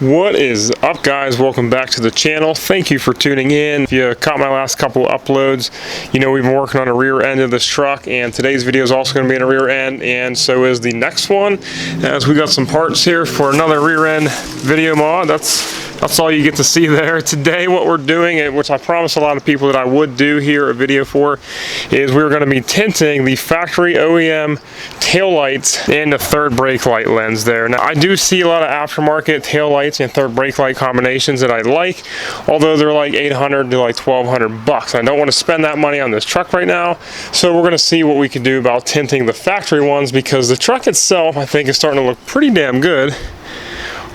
What is up, guys? Welcome back to the channel. Thank you for tuning in. If you caught my last couple of uploads, you know we've been working on a rear end of this truck, and today's video is also going to be in a rear end, and so is the next one, as we got some parts here for another rear end video mod. That's all you get to see there. Today what we're doing, which I promised a lot of people that I would do here a video for, is we're going to be tinting the factory OEM tail lights and the third brake light lens there. Now I do see a lot of aftermarket tail lights and third brake light combinations that I like, although they're like $800 to like $1,200. I don't want to spend that money on this truck right now, so we're going to see what we can do about tinting the factory ones, because the truck itself I think is starting to look pretty damn good.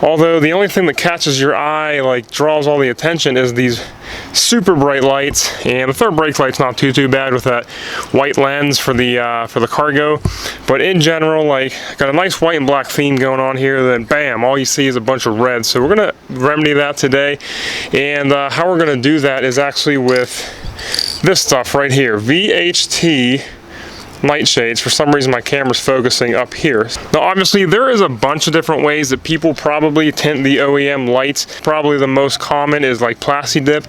Although the only thing that catches your eye, like draws all the attention, is these super bright lights, and the third brake light's not too bad with that white lens for the cargo. But in general, like, got a nice white and black theme going on here. Then bam, all you see is a bunch of red. So we're gonna remedy that today, and how we're gonna do that is actually with this stuff right here, VHT Nite-Shades. For some reason my camera's focusing up here. Now obviously there is a bunch of different ways that people probably tint the OEM lights. Probably the most common is like Plasti Dip.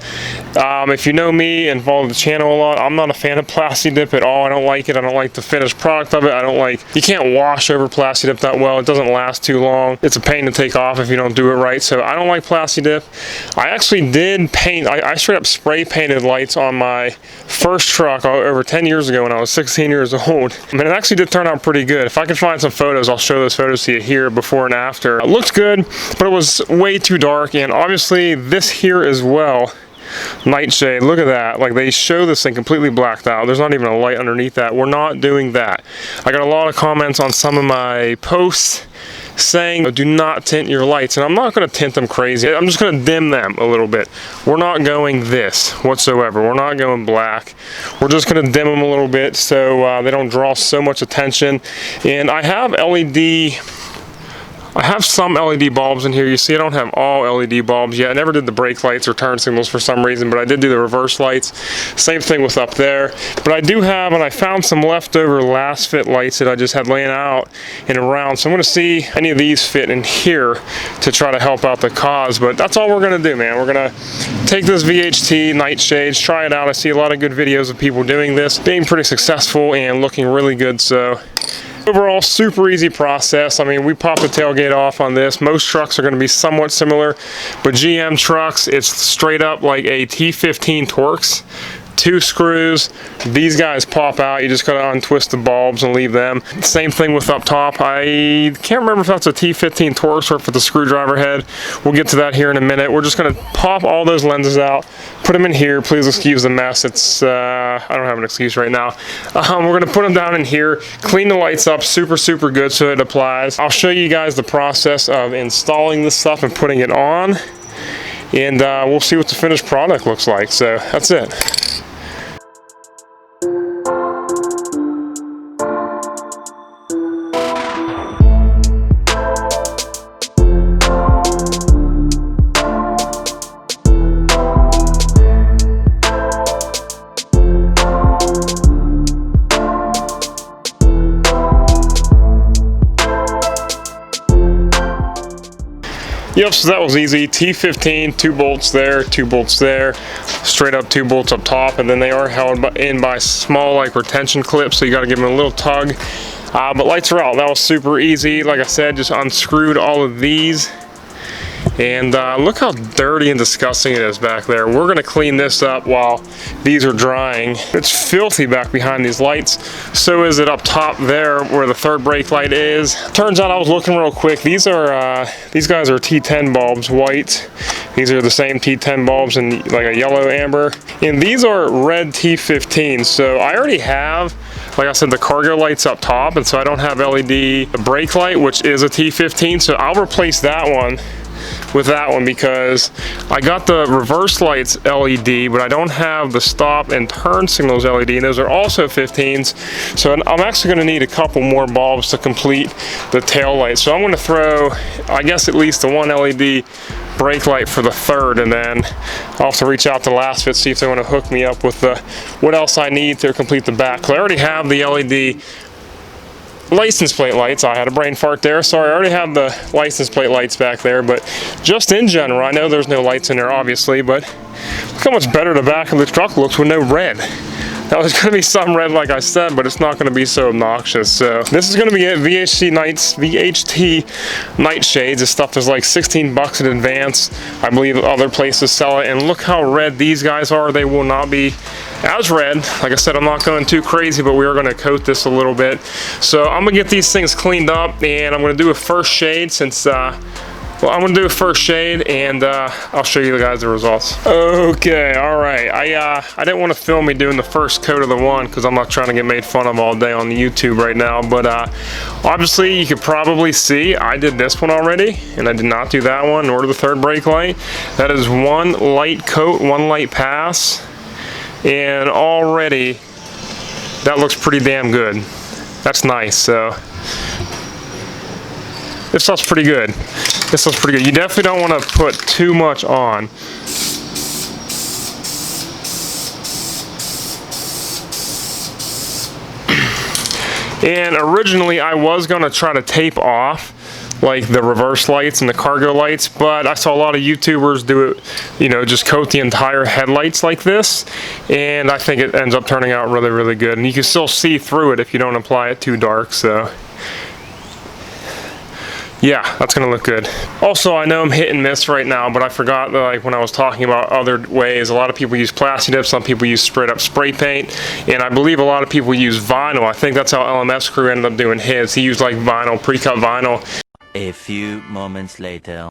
If you know me and follow the channel a lot, I'm not a fan of Plasti Dip at all. I don't like it. I don't like the finished product of it. I don't like, you can't wash over Plasti Dip that well. It doesn't last too long. It's a pain to take off if you don't do it right. So I don't like Plasti Dip. I actually did paint, I straight up spray painted lights on my first truck over 10 years ago when I was 16 years old. And it actually did turn out pretty good. If I can find some photos, I'll show those photos to you here, before and after. It looked good, but it was way too dark. And obviously this here as well, Nightshade, look at that. Like, they show this thing completely blacked out. There's not even a light underneath that. We're not doing that. I got a lot of comments on some of my posts saying do not tint your lights, and I'm not going to tint them crazy. I'm just going to dim them a little bit. We're not going this whatsoever. We're not going black. We're just going to dim them a little bit so they don't draw so much attention. And I have some LED bulbs in here. You see I don't have all LED bulbs yet. I never did the brake lights or turn signals for some reason, but I did do the reverse lights. Same thing with up there. But I do have, and I found some leftover last fit lights that I just had laying out and around. So I'm going to see any of these fit in here to try to help out the cause. But that's all we're going to do, man. We're going to take this VHT Nite-Shades, try it out. I see a lot of good videos of people doing this, being pretty successful and looking really good. So overall, super easy process. I mean, we pop the tailgate off on this. Most trucks are going to be somewhat similar, but GM trucks, it's straight up like a T15 Torx. 2 screws. These guys pop out. You just gotta untwist the bulbs and leave them. Same thing with up top. I can't remember if that's a T15 Torx or if it's a screwdriver head. We'll get to that here in a minute. We're just gonna pop all those lenses out, put them in here. Please excuse the mess. It's I don't have an excuse right now. We're gonna put them down in here, clean the lights up super good so it applies. I'll show you guys the process of installing this stuff and putting it on, and we'll see what the finished product looks like. So that's it. Yep, so that was easy. T15, 2 bolts there, 2 bolts there, straight up 2 bolts up top, and then they are held in by small like retention clips, so you got to give them a little tug. But lights are out. That was super easy. Like I said, just unscrewed all of these. And look how dirty and disgusting it is back there. We're going to clean this up while these are drying. It's filthy back behind these lights. So is it up top there where the third brake light is. Turns out, I was looking real quick, these guys are T10 bulbs, white. These are the same T10 bulbs in like a yellow amber. And these are red T15. So I already have, like I said, the cargo lights up top, and so I don't have LED brake light, which is a T15. So I'll replace that one with that one, because I got the reverse lights LED, but I don't have the stop and turn signals LED, and those are also 15s. So I'm actually going to need a couple more bulbs to complete the tail light. So I'm going to throw, I guess, at least the one LED brake light for the third, and then I'll have to reach out to Last Fit, see if they want to hook me up with the what else I need to complete the back. 'Cause I already have the LED license plate lights. I had a brain fart there. Sorry, I already have the license plate lights back there, but just in general, I know there's no lights in there obviously, but look how much better the back of the truck looks with no red. Now there's going to be some red like I said, but it's not going to be so obnoxious. So this is going to be it, VHT Nite-Shades. This stuff is like 16 bucks in advance. I believe other places sell it, and look how red these guys are. They will not be as red. Like I said, I'm not going too crazy, but we are going to coat this a little bit. So I'm going to get these things cleaned up, and I'm going to do a first shade since well, I'm gonna do a first shade, and I'll show you guys the results. Okay, all right. I didn't want to film me doing the first coat of the one because I'm not trying to get made fun of all day on YouTube right now. But obviously, you could probably see I did this one already, and I did not do that one nor the third brake light. That is one light coat, one light pass, and already that looks pretty damn good. That's nice. So this looks pretty good. This looks pretty good. You definitely don't want to put too much on. And originally I was going to try to tape off like the reverse lights and the cargo lights, but I saw a lot of YouTubers do it, you know, just coat the entire headlights like this, and I think it ends up turning out really, really good. And you can still see through it if you don't apply it too dark, so yeah, that's gonna look good. Also, I know I'm hit and miss right now, but I forgot that, like, when I was talking about other ways, a lot of people use plastic dip, some people use straight up spray paint, and I believe a lot of people use vinyl. I think that's how LMS crew ended up doing his. He used like vinyl, pre-cut vinyl. A few moments later.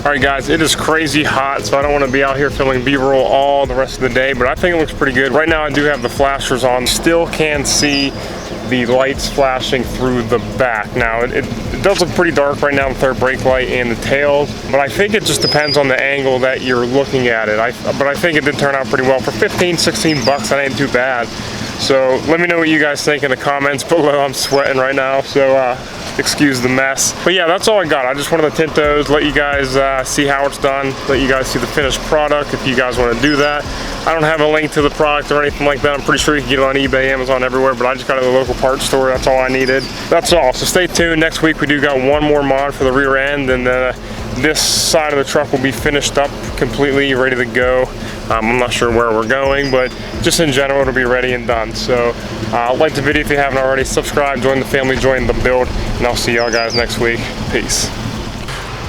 Alright guys, it is crazy hot, so I don't want to be out here filming B-roll all the rest of the day, but I think it looks pretty good. Right now I do have the flashers on, still can see the lights flashing through the back. Now it does look pretty dark right now, the third brake light and the tails, but I think it just depends on the angle that you're looking at it. But I think it did turn out pretty well. For 15, 16 bucks, that ain't too bad. So let me know what you guys think in the comments below. I'm sweating right now, so excuse the mess. But yeah, that's all I got. I just wanted to tint those, let you guys see how it's done, let you guys see the finished product if you guys want to do that. I don't have a link to the product or anything like that. I'm pretty sure you can get it on eBay, Amazon, everywhere, but I just got it at the local parts store. That's all I needed. That's all. So stay tuned. Next week we do got one more mod for the rear end, and then this side of the truck will be finished up completely, ready to go. I'm not sure where we're going, but just in general, it'll be ready and done. So like the video if you haven't already, subscribe, join the family, join the build, and I'll see y'all guys next week. Peace.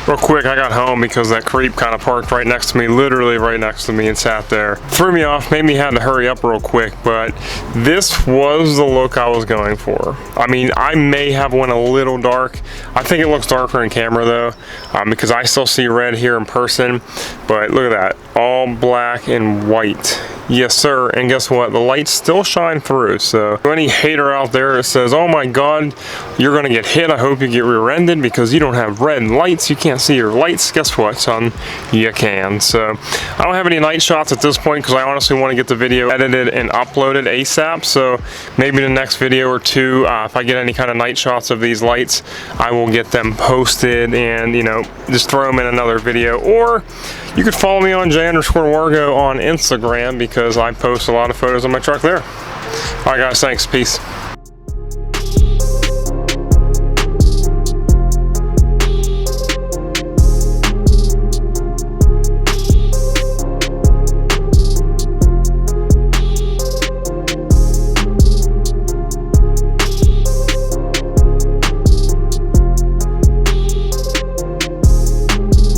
Real quick, I got home because that creep kind of parked right next to me, literally right next to me, and sat there. Threw me off, made me have to hurry up real quick, but this was the look I was going for. I mean, I may have went a little dark. I think it looks darker in camera though, because I still see red here in person, but look at that, all black and white. Yes sir, and guess what? The lights still shine through, so any hater out there that says, oh my god, you're gonna get hit, I hope you get rear-ended because you don't have red lights, you can't see your lights. Guess what, son? You can. So I don't have any night shots at this point because I honestly want to get the video edited and uploaded ASAP, so maybe the next video or two, if I get any kind of night shots of these lights, I will get them posted and, you know, just throw them in another video. Or you could follow me on J_Wargo on Instagram because I post a lot of photos of my truck there. Alright guys, thanks, peace.